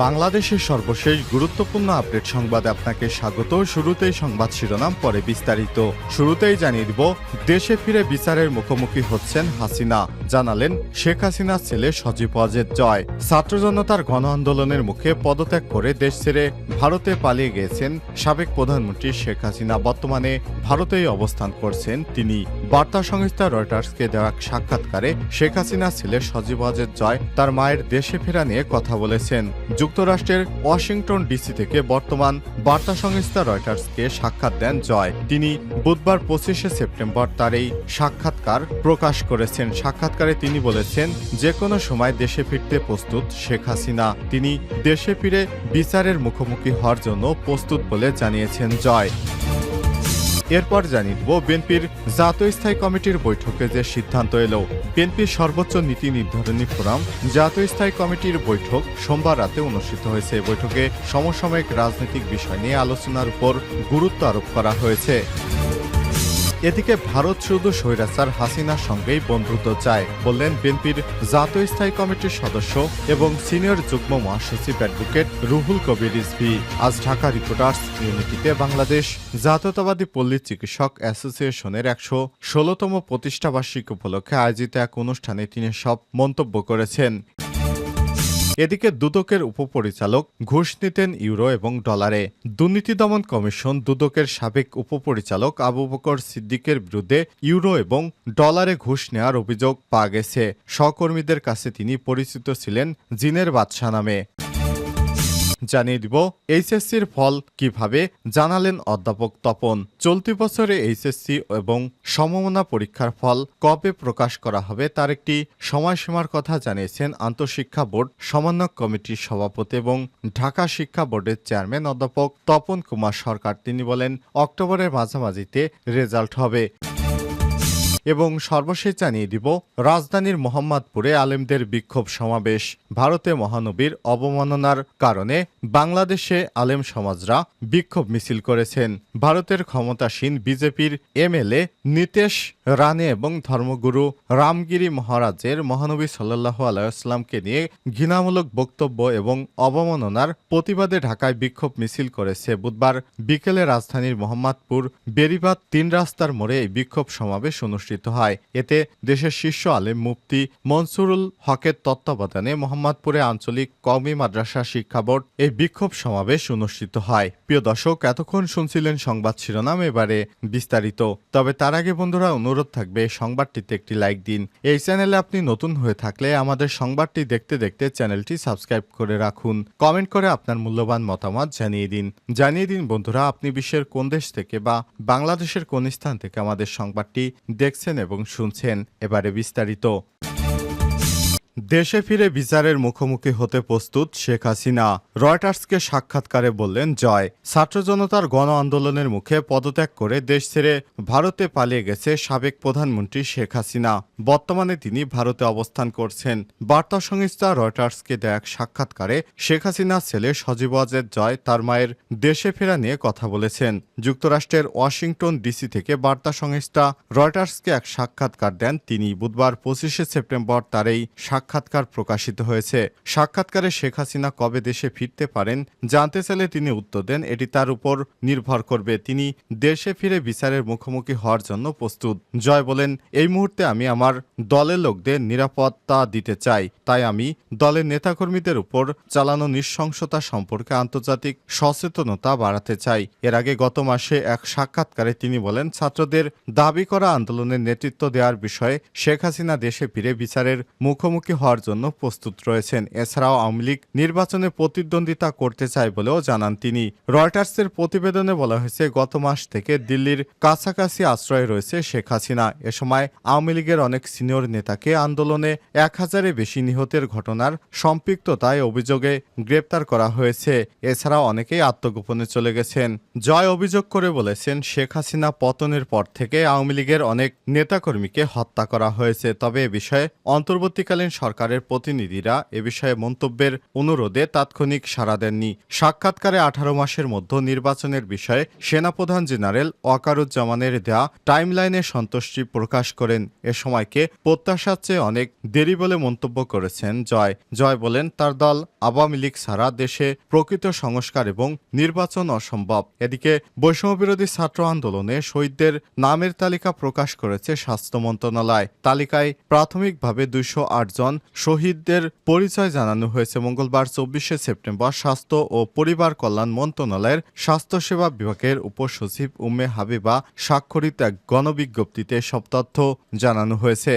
বাংলাদেশের সর্বশেষ গুরুত্বপূর্ণ আপডেট সংবাদে আপনাকে স্বাগত। শুরুতেই সংবাদ শিরোনাম, পরে বিস্তারিত। শুরুতেই জানিয়ে দিব, দেশে ফিরে বিচারের মুখোমুখি হচ্ছেন হাসিনা, জানালেন শেখ হাসিনার ছেলে সজীব ওয়াজেদ জয়। ছাত্র জনতার গণ আন্দোলনের মুখে পদত্যাগ করে দেশ ছেড়ে ভারতে পালিয়ে গিয়েছেন সাবেক প্রধানমন্ত্রী শেখ হাসিনা। বর্তমানে ভারতেই অবস্থান করছেন তিনি। বার্তা সংস্থা রয়টার্সকে দেওয়া এক সাক্ষাৎকারে শেখ হাসিনার ছেলে সজীব ওয়াজেদ জয় তার মায়ের দেশে ফেরা নিয়ে কথা বলেছেন। যুক্তরাষ্ট্রের ওয়াশিংটন ডিসি থেকে বর্তমান বার্তা সংস্থা রয়টার্সকে সাক্ষাৎ দেন জয়। তিনি বুধবার 25শে সেপ্টেম্বর তার এই সাক্ষাৎকার প্রকাশ করেছেন। সাক্ষাৎকারে তিনি বলেছেন, যে কোনো সময় দেশে ফিরতে প্রস্তুত শেখ হাসিনা। তিনি দেশে ফিরে বিচারের মুখোমুখি হওয়ার জন্য প্রস্তুত বলে জানিয়েছেন জয়। এরপর জানিয়ে দেব, বিএনপির জাতীয় স্থায়ী কমিটির বৈঠকে যে সিদ্ধান্ত এলো। বিএনপির সর্বোচ্চ নীতি নির্ধারণী ফোরাম জাতীয় স্থায়ী কমিটির বৈঠক সোমবার রাতে অনুষ্ঠিত হয়েছে। বৈঠকে সমসাময়িক রাজনৈতিক বিষয় নিয়ে আলোচনার উপর গুরুত্ব আরোপ করা হয়েছে। এদিকে ভারত শুধু স্বৈরাচার হাসিনার সঙ্গেই বন্ধুত্ব চায় বললেন বিএনপির জাতীয় স্থায়ী কমিটির সদস্য এবং সিনিয়র যুগ্ম মহাসচিব অ্যাডভোকেট রুহুল কবির রিজভী। আজ ঢাকা রিপোর্টার্স ইউনিটিতে বাংলাদেশ জাতীয়তাবাদী পল্লী চিকিৎসক অ্যাসোসিয়েশনের 116তম প্রতিষ্ঠাবার্ষিকী উপলক্ষে আয়োজিত এক অনুষ্ঠানে তিনি সব মন্তব্য করেছেন। এদিকে দুদকের উপপরিচালক ঘুষ নিতেন ইউরো এবং ডলারে। দুর্নীতি দমন কমিশন দুদকের সাবেক উপপরিচালক আবু বকর সিদ্দিকের বিরুদ্ধে ইউরো এবং ডলারে ঘুষ নেওয়ার অভিযোগ পাওয়া গেছে। সহকর্মীদের কাছে তিনি পরিচিত ছিলেন জিনের বাদশা নামে। জানিয়ে দিব, এইচএসসির ফল কিভাবে, জানালেন অধ্যাপক তপন। চলতি বছরে এইচএসসি এবং সমমনা পরীক্ষার ফল কবে প্রকাশ করা হবে তার একটি সময়সীমার কথা জানিয়েছেন আন্তঃশিক্ষা বোর্ড সমন্বয়ক কমিটির সভাপতি এবং ঢাকা শিক্ষা বোর্ডের চেয়ারম্যান অধ্যাপক তপন কুমার সরকার। তিনি বলেন, অক্টোবরের মাঝামাঝিতে রেজাল্ট হবে। এবং সর্বশেষ জানিয়ে দিব, রাজধানীর মোহাম্মদপুরে আলেমদের বিক্ষোভ সমাবেশ। ভারতে মহানবীর অবমাননার কারণে বাংলাদেশে আলেম সমাজরা বিক্ষোভ মিছিল করেছেন। ভারতের ক্ষমতাসীন বিজেপির এমএলএ নীতেশ রানে এবং ধর্মগুরু রামগিরি মহারাজের মহানবী সাল্লাল্লাহু আলাইহি ওয়াসাল্লামকে নিয়ে ঘৃণামূলক বক্তব্য এবং অবমাননার প্রতিবাদে ঢাকায় বিক্ষোভ মিছিল করেছে। বুধবার বিকেলে রাজধানীর মোহাম্মদপুর বেরিবাদ 3 রাস্তার মোড়ে এই বিক্ষোভ সমাবেশ অনুষ্ঠিত হয়। এতে দেশের শীর্ষ আলেম মুফতি মনসুরুল হকের তত্ত্বাবধানে মোহাম্মদপুরে আঞ্চলিক কওমি মাদ্রাসা শিক্ষা বোর্ড এই বিক্ষোভ সমাবেশ অনুষ্ঠিত হয়। প্রিয় দর্শক, এতক্ষণ শুনছিলেন সংবাদ শিরোনাম, এবারে বিস্তারিত। তবে তার আগে বন্ধুরা, অনুরোধ থাকবে সংবাদটিতে একটি লাইক দিন। এই চ্যানেলে আপনি নতুন হয়ে থাকলে আমাদের সংবাদটি দেখতে দেখতে চ্যানেলটি সাবস্ক্রাইব করে রাখুন। কমেন্ট করে আপনার মূল্যবান মতামত জানিয়ে দিন বন্ধুরা, আপনি বিশ্বের কোন দেশ থেকে বা বাংলাদেশের কোন স্থান থেকে আমাদের সংবাদটি দেখছেন এবং শুনছেন। এবারে বিস্তারিত। দেশে ফিরে বিচারের মুখোমুখি হতে প্রস্তুত শেখ হাসিনা, রয়টার্সকে সাক্ষাৎকারে বললেন জয়। ছাত্র জনতার গণ আন্দোলনের মুখে পদত্যাগ করে দেশ ছেড়ে ভারতে পালিয়ে গেছে সাবেক প্রধানমন্ত্রী শেখ হাসিনা। বর্তমানে তিনি ভারতে অবস্থান করছেন। বার্তা সংস্থা রয়টার্সকে দেয়া এক সাক্ষাৎকারে শেখ হাসিনার ছেলে সজীব ওয়াজেদ জয় তার মায়ের দেশে ফেরা নিয়ে কথা বলেছেন। যুক্তরাষ্ট্রের ওয়াশিংটন ডিসি থেকে বার্তা সংস্থা রয়টার্সকে এক সাক্ষাৎকার দেন তিনি। বুধবার 25শে সেপ্টেম্বর তার এই সাক্ষাৎকার প্রকাশিত হয়েছে। সাক্ষাৎকারে শেখ হাসিনা কবে দেশে ফিরতে পারেন জানতে চাইলে তিনি উত্তর দেন, এটি তার উপর নির্ভর করবে। তিনি দেশে ফিরে বিচারের মুখোমুখি হওয়ার জন্য প্রস্তুত। জয় বলেন, এই মুহূর্তে আমি আমার দলের লোকদের নিরাপত্তা দিতে চাই, তাই আমি দলের নেতাকর্মীদের উপর চালানো নৃশংসতা সম্পর্কে আন্তর্জাতিক সচেতনতা বাড়াতে চাই। এর আগে গত মাসে এক সাক্ষাৎকারে তিনি বলেন, ছাত্রদের দাবি করা আন্দোলনের নেতৃত্ব দেওয়ার বিষয়ে শেখ হাসিনা দেশে ফিরে বিচারের মুখোমুখি হওয়ার জন্য প্রস্তুত রয়েছেন। এছাড়াও আওয়ামী লীগ নির্বাচনে প্রতিদ্বন্দ্বিতা করতে চায় বলেও জানান তিনি। রয়টার্সের প্রতিবেদনে বলা হয়েছে, গত মাস থেকে দিল্লির কাছাকাছি আশ্রয় রয়েছে শেখ হাসিনা। এ সময় আওয়ামী লীগের অনেক সিনিয়র নেতাকে আন্দোলনে 1000-এর বেশি নিহতের ঘটনার সম্পৃক্ততায় অভিযোগে গ্রেপ্তার করা হয়েছে। এছাড়াও অনেকেই আত্মগোপনে চলে গেছেন। জয় অভিযোগ করে বলেছেন, শেখ হাসিনা পতনের পর থেকে আওয়ামী লীগের অনেক নেতাকর্মীকে হত্যা করা হয়েছে। তবে এ বিষয়ে অন্তর্বর্তীকালীন সরকারের প্রতিনিধিরা এ বিষয়ে মন্তব্যের অনুরোধে তাৎক্ষণিক সাড়া দেননি। সাক্ষাৎকারে 18 মাসের মধ্যে নির্বাচনের বিষয়ে সেনাপ্রধান জেনারেল ওয়াকারুজ্জামানের দেয়া টাইমলাইনে সন্তুষ্টি প্রকাশ করেন। এ সময়কে প্রত্যাশার চেয়ে অনেক দেরি বলে মন্তব্য করেছেন জয় বলেন তার দল আওয়ামী লীগ ছাড়া দেশে প্রকৃত সংস্কার এবং নির্বাচন অসম্ভব। এদিকে বৈষম্যবিরোধী ছাত্র আন্দোলনে শহীদদের নামের তালিকা প্রকাশ করেছে স্বাস্থ্য মন্ত্রণালয়। তালিকায় প্রাথমিকভাবে 208 জন শহীদদের পরিচয় জানানো হয়েছে। মঙ্গলবার 24শে সেপ্টেম্বর স্বাস্থ্য ও পরিবার কল্যাণ মন্ত্রণালয়ের স্বাস্থ্যসেবা বিভাগের উপসচিব উম্মে হাবিবা স্বাক্ষরিত এক গণবিজ্ঞপ্তিতে সব তথ্য জানানো হয়েছে।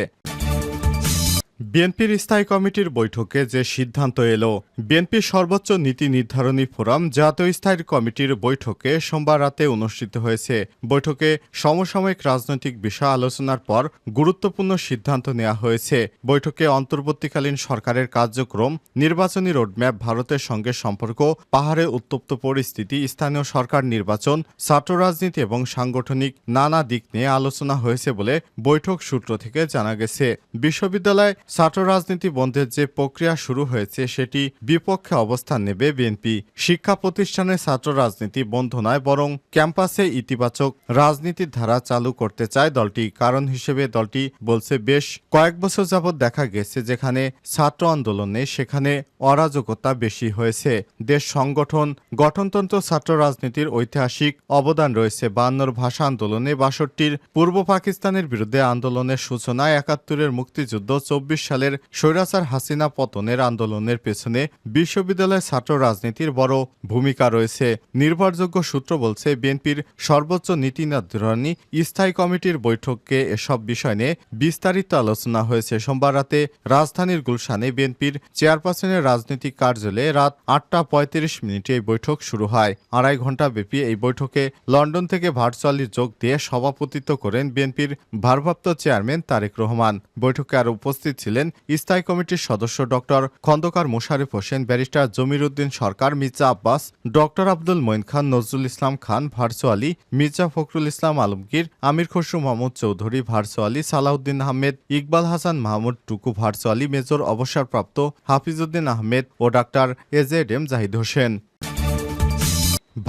বিএনপির স্থায়ী কমিটির বৈঠকে যে সিদ্ধান্ত এলো। বিএনপির সর্বোচ্চ নীতি নির্ধারণী ফোরাম জাতীয় স্থায়ী কমিটির বৈঠকে সোমবার রাতে অনুষ্ঠিত হয়েছে। বৈঠকে সমসাময়িক রাজনৈতিক বিষয় আলোচনার পর গুরুত্বপূর্ণ সিদ্ধান্ত নেওয়া হয়েছে। বৈঠকে অন্তর্বর্তীকালীন সরকারের কার্যক্রম, নির্বাচনী রোডম্যাপ, ভারতের সঙ্গে সম্পর্ক, পাহাড়ে উত্তপ্ত পরিস্থিতি, স্থানীয় সরকার নির্বাচন, ছাত্র রাজনীতি এবং সাংগঠনিক নানা দিক নিয়ে আলোচনা হয়েছে বলে বৈঠক সূত্র থেকে জানা গেছে। বিশ্ববিদ্যালয় ছাত্র রাজনীতি বন্ধের যে প্রক্রিয়া শুরু হয়েছে সেটি বিপক্ষে অবস্থান নেবে বিএনপি। শিক্ষা প্রতিষ্ঠানে ছাত্র রাজনীতি বন্ধ নয়, বরং ক্যাম্পাসে ইতিবাচক রাজনীতির ধারা চালু করতে চায় দলটি। কারণ হিসেবে দলটি বলছে, বেশ কয়েক বছর যাবৎ দেখা গেছে যেখানে ছাত্র আন্দোলন নেই সেখানে অরাজকতা বেশি হয়েছে। দেশ সংগঠন গঠনতন্ত্র ছাত্র রাজনীতির ঐতিহাসিক অবদান রয়েছে। 52 ভাষা আন্দোলনে, 62র পূর্ব পাকিস্তানের বিরুদ্ধে আন্দোলনের সূচনা, 71-এর মুক্তিযুদ্ধ, 24 সালের স্বৈরাচার হাসিনা পতনের আন্দোলনের পেছনে বিশ্ববিদ্যালয়ের ছাত্র রাজনীতির বড় ভূমিকা রয়েছে। নির্ভরযোগ্য সূত্র বলছে, বিএনপির সর্বোচ্চ নীতি নির্ধারণী স্থায়ী কমিটির বৈঠকে এসব বিষয় নিয়ে বিস্তারিত আলোচনা হয়েছে। সোমবার রাতে রাজধানীর গুলশানে বিএনপির চেয়ারপারসনের রাজনৈতিক কার্যালয়ে রাত 8টা 35 এই বৈঠক শুরু হয়। 2.5 ঘণ্টা ব্যাপী এই বৈঠকে লন্ডন থেকে ভার্চুয়ালি যোগ দিয়ে সভাপতিত্ব করেন বিএনপির ভারপ্রাপ্ত চেয়ারম্যান তারেক রহমান। বৈঠকে আরও উপস্থিত ছিলেন স্থায়ী কমিটির সদস্য ডক্টর খন্দকার মোশাররফ হোসেন, ব্যারিস্টার জমির উদ্দিন সরকার, মির্জা আব্বাস, ডক্টর আব্দুল মঈন খান, নজরুল ইসলাম খান ভার্চুয়ালি, মির্জা ফখরুল ইসলাম আলমগীর, আমির খসরু মাহমুদ চৌধুরী ভার্চুয়ালি, সালাউদ্দিন আহমেদ, ইকবাল হাসান মাহমুদ টুকু ভার্চুয়ালি, মেজর অবসরপ্রাপ্ত হাফিজউদ্দিন আহমেদ ও ডাক্তার এজেডএম জাহিদ হোসেন।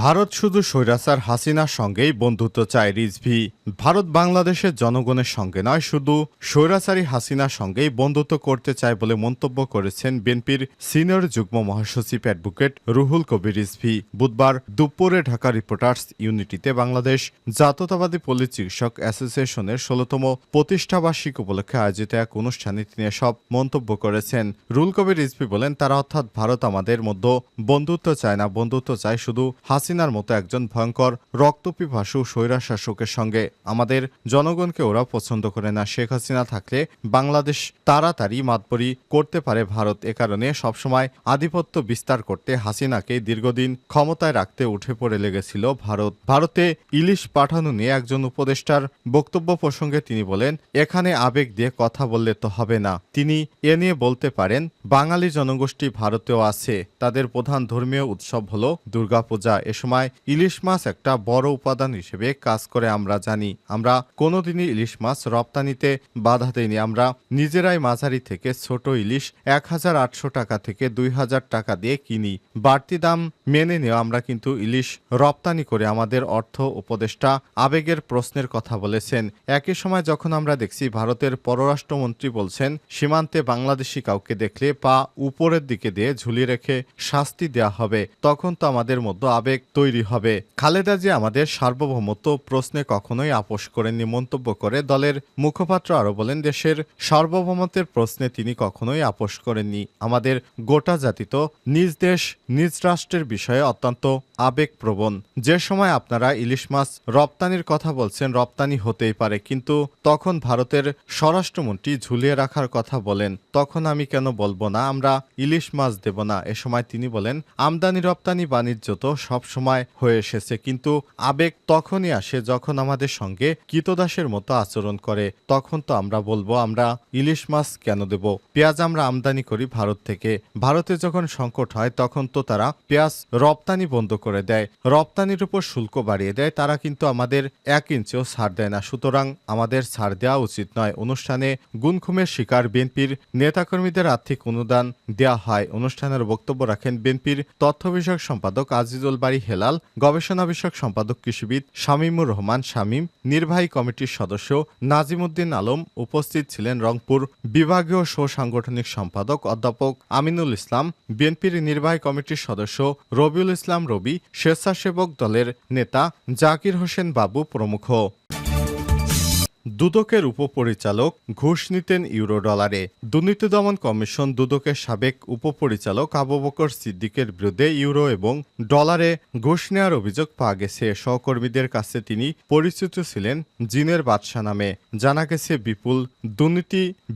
ভারত শুধু স্বৈরাচার হাসিনার সঙ্গেই বন্ধুত্ব চায় রিজভী। ভারত বাংলাদেশের জনগণের সঙ্গে নয়, শুধু স্বৈরাচারী হাসিনার সঙ্গেই বন্ধুত্ব করতে চায় বলে মন্তব্য করেছেন বিএনপির সিনিয়র যুগ্ম মহাসচিব অ্যাডভোকেট রুহুল কবির রিজভী। বুধবার দুপুরে ঢাকা রিপোর্টার্স ইউনিটিতে বাংলাদেশ জাতীয়তাবাদী পল্লী চিকিৎসক অ্যাসোসিয়েশনের 16তম প্রতিষ্ঠাবার্ষিকী উপলক্ষে আয়োজিত এক অনুষ্ঠানে তিনি এসব মন্তব্য করেছেন। রুহুল কবির রিজভী বলেন, তারা অর্থাৎ ভারত আমাদের মধ্যে বন্ধুত্ব চায় না, বন্ধুত্ব চায় শুধু হাসিনার মতো একজন ভয়ঙ্কর রক্তপিপাসু স্বৈরা শাসকের সঙ্গে। আমাদের জনগণকে ওরা পছন্দ করে না। শেখ হাসিনা থাকলে বাংলাদেশ তাড়াতাড়ি মাতবরি করতে পারে ভারত। এ কারণে সবসময় আধিপত্য বিস্তার করতে হাসিনাকে দীর্ঘদিন ক্ষমতায় রাখতে উঠে পড়ে লেগেছিল ভারত। ভারতে ইলিশ পাঠানো নিয়ে একজন উপদেষ্টার বক্তব্য প্রসঙ্গে তিনি বলেন, এখানে আবেগ দিয়ে কথা বললে তো হবে না। তিনি এ নিয়ে বলতে পারেন, বাঙালি জনগোষ্ঠী ভারতেও আছে, তাদের প্রধান ধর্মীয় উৎসব হলো দুর্গাপূজা। এ সময় ইলিশ মাছ একটা বড় উপাদান হিসেবে কাজ করে আমরা জানি। আমরা কোনোদিনই ইলিশ মাছ রপ্তানিতে বাধা দেইনি। আমরা নিজেরাই মাঝারি থেকে ছোট ইলিশ 1800 টাকা থেকে 2000 টাকা দিয়ে কিনি। বাড়তি দাম মেনে নিয়ে আমরা কিন্তু ইলিশ রপ্তানি করে। আমাদের অর্থ উপদেষ্টা আবেগের প্রশ্নের কথা বলেছেন। একই সময় যখন আমরা দেখছি ভারতের পররাষ্ট্রমন্ত্রী বলছেন, সীমান্তে বাংলাদেশি কাউকে দেখলে পা উপরের দিকে দিয়ে ঝুলিয়ে রেখে শাস্তি দেয়া হবে, তখন তো আমাদের মধ্যে আবেগ তৈরি হবে। খালেদা জিয়া আমাদের সার্বভৌমত্ব প্রশ্নে কখনোই আপোষ করেননি মন্তব্য করে দলের মুখপাত্র আরও বলেন, দেশের সার্বভৌমত্বের প্রশ্নে তিনি কখনোই আপোষ করেননি। আমাদের গোটা জাতি তো নিজ দেশ নিজ রাষ্ট্রের বিষয়ে অত্যন্ত আবেগপ্রবণ। যে সময় আপনারা ইলিশ মাছ রপ্তানির কথা বলছেন, রপ্তানি হতেই পারে, কিন্তু তখন ভারতের স্বরাষ্ট্রমন্ত্রী ঝুলিয়ে রাখার কথা বলেন, তখন আমি কেন বলবো না আমরা ইলিশ মাছ দেব না। এ সময় তিনি বলেন, আমদানি রপ্তানি বাণিজ্য তো সব সবসময় হয়ে এসেছে, কিন্তু আবেগ তখনই আসে যখন আমাদের সঙ্গে কীতদাসের মতো আচরণ করে। তখন তো আমরা বলবো আমরা ইলিশ মাছ কেন দেব? পেঁয়াজ আমরা আমদানি করি ভারত থেকে। ভারতে যখন সংকট হয় তখন তো তারা পেঁয়াজ রপ্তানি বন্ধ করে দেয়, রপ্তানির উপর শুল্ক বাড়িয়ে দেয়। তারা কিন্তু আমাদের 1 ইঞ্চিও ছাড় দেয় না। সুতরাং আমাদের ছাড় দেওয়া উচিত নয়। অনুষ্ঠানে গুনখুমের শিকার বিএনপির নেতাকর্মীদের আর্থিক অনুদান দেওয়া হয়। অনুষ্ঠানের বক্তব্য রাখেন বিএনপির তথ্য বিষয়ক সম্পাদক আজিজুল বারী হেলাল, গবেষণা বিষয়ক সম্পাদক কৃষিবিদ শামীমুর রহমান শামীম, নির্বাহী কমিটির সদস্য নাজিমউদ্দিন আলম। উপস্থিত ছিলেন রংপুর বিভাগীয় সাংগঠনিক সম্পাদক অধ্যাপক আমিনুল ইসলাম, বিএনপির নির্বাহী কমিটির সদস্য রবিউল ইসলাম রবি, স্বেচ্ছাসেবক দলের নেতা জাকির হোসেন বাবু প্রমুখ। দুদকের উপপরিচালক ঘুষ নিতেন ইউরো ডলারে। দুর্নীতি দমন কমিশন দুদকের সাবেক উপপরিচালক আবু বকর সিদ্দিকের বিরুদ্ধে ইউরো এবং ডলারে ঘুষ নেওয়ার অভিযোগ পাওয়া গেছে। সহকর্মীদের কাছে তিনি পরিচিত ছিলেন জিনের বাদশা নামে। জানা গেছে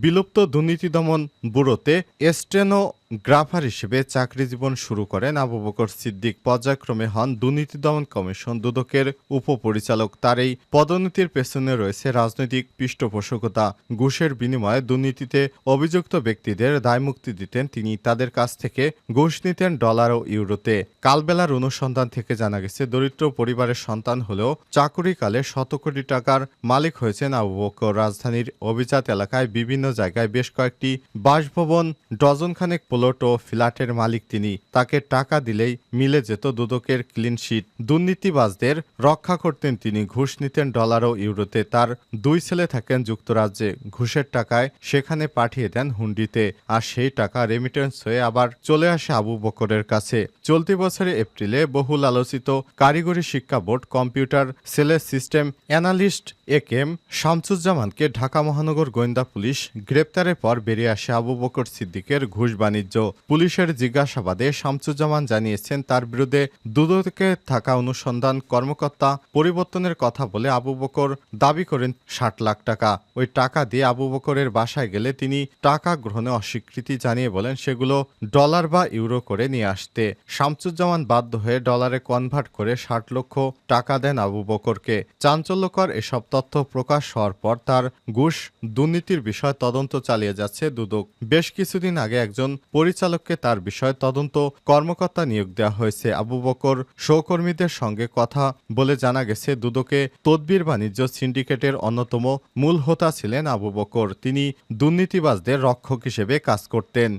বিলুপ্ত দুর্নীতি দমন ব্যুরোতে স্টেনোগ্রাফার হিসেবে চাকরি জীবন শুরু করেন আবু বকর সিদ্দিক। পর্যায়ক্রমে হন দুর্নীতি দমন কমিশন দুদকের উপপরিচালক। তার এই পদোন্নতির পেছনে রয়েছে রাজনৈতিক পৃষ্ঠপোষকতা। ঘুষের বিনিময়ে দুর্নীতিতে অভিযুক্ত ব্যক্তিদের দায়মুক্তি দিতেন তিনি। তাদের কাছ থেকে ঘুষ নিতেন ডলার ও ইউরোতে। কালবেলার অনুসন্ধান থেকে জানা গেছে দরিদ্র পরিবারের সন্তান হলেও চাকুরিকালে শত কোটি টাকার মালিক হয়েছেন আবু বকর। রাজধানীর অভিজাত এলাকায় বিভিন্ন জায়গায় বেশ কয়েকটি বাসভবন, ডজনখানেক প্লট ও ফ্ল্যাটের মালিক তিনি। তাকে টাকা দিলেই মিলে যেত দুদকের ক্লিনশিট। দুর্নীতিবাজদের রক্ষা করতেন তিনি। ঘুষ নিতেন ডলার ও ইউরোতে। তার 2 ছেলে থাকেন যুক্তরাজ্যে। ঘুষের টাকায় সেখানে পাঠিয়ে দেন হুন্ডিতে, আর সেই টাকা রেমিটেন্স হয়ে আবার চলে আসে আবু বকরের কাছে। চলতি বছরের এপ্রিলে বহুল আলোচিত কারিগরি শিক্ষা বোর্ড কম্পিউটার সেলের সিস্টেম অ্যানালিস্ট একেএম শামসুজ্জামানকে ঢাকা মহানগর গোয়েন্দা পুলিশ গ্রেপ্তারের পর বেরিয়ে আসে আবু বকর সিদ্দিকের ঘুষ বাণিজ্য। পুলিশের জিজ্ঞাসাবাদে শামসুজ্জামান জানিয়েছেন তার বিরুদ্ধে দুদকে থাকা অনুসন্ধান কর্মকর্তা পরিবর্তনের কথা বলে আবু বকর দাবি করেন 60 লাখ টাকা। ওই টাকা দিয়ে আবু বকরের বাসায় গেলে তিনি টাকা গ্রহণে অস্বীকৃতি জানিয়ে বলেন সেগুলো ডলার বা ইউরো করে নিয়ে আসতে। শামসুজ্জামান বাধ্য হয়ে ডলারে কনভার্ট করে 60 লক্ষ টাকা দেন আবু বকরকে। চাঞ্চল্যকর এসব তথ্য প্রকাশ হওয়ার পর তার ঘুষ দুর্নীতির বিষয়ে তদন্ত চালিয়ে যাচ্ছে দুদক। বেশ কিছুদিন আগে একজন পরিচালককে তার বিষয়ে তদন্ত কর্মকর্তা নিয়োগ দেওয়া হয়েছে। আবু বকর সহকর্মীদের সঙ্গে কথা বলে জানা গেছে দুদকে তদবির বাণিজ্য সিন্ডিকেটের অন্যতম মূল হোতা ছিলেন আবু বকর। তিনি দুর্নীতিবাজদের রক্ষক হিসেবে কাজ করতেন।